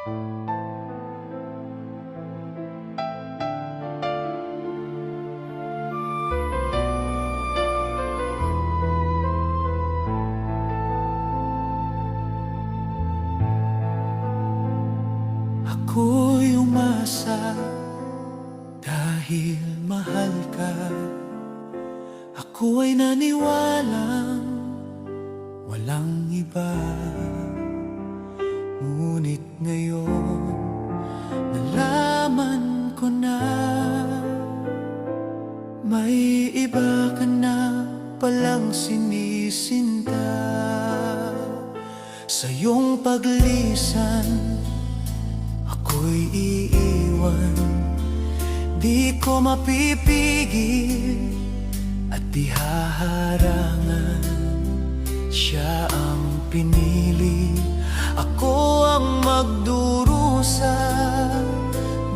Ako'y umasa dahil mahal ka. Ako ay naniwalang walang iba. Ngunit ngayon nalaman ko na may iba ka na palang sinisinta. Sa iyong paglisan ako'y iiwan. Di ko mapipigil at di haharangan. Siya ang pinili, ako ang magdurusa.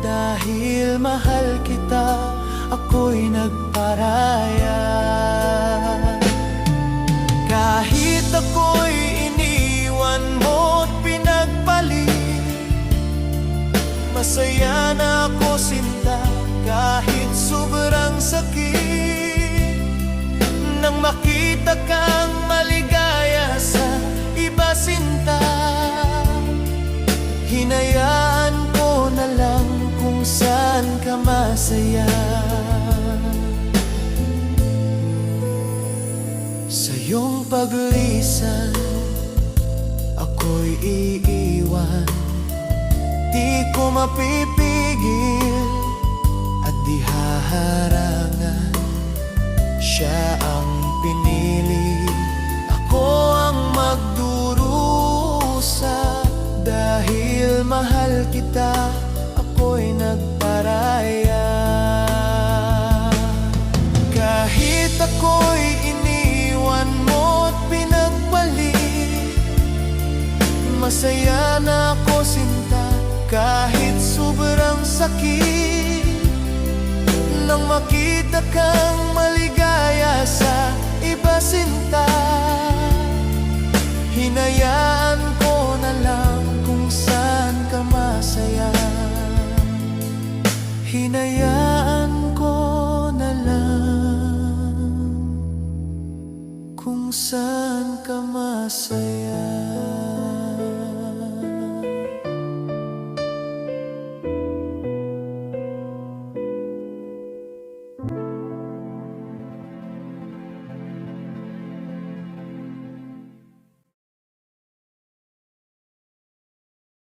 Dahil mahal kita, ako'y nagparaya. Kahit ako'y iniwan mo't pinagpalit, masaya na ako sinta. Kahit sobrang sakit, nang makita kang maligaya sa iba sinta, hinayaan ko na lang kung saan ka masaya. Sa iyong paglisan ako'y iiwan. Di ko mapipigil at di haharangan. Siya ang pinili, ako ang magdurusa. Dahil mahal kita, ako'y nagparaya. Kahit ako'y iniwan mo't pinagpalit, masaya na ako sinta. Kahit sobrang sakit, nang makita kang maligaya sa iba sinta, hinayaan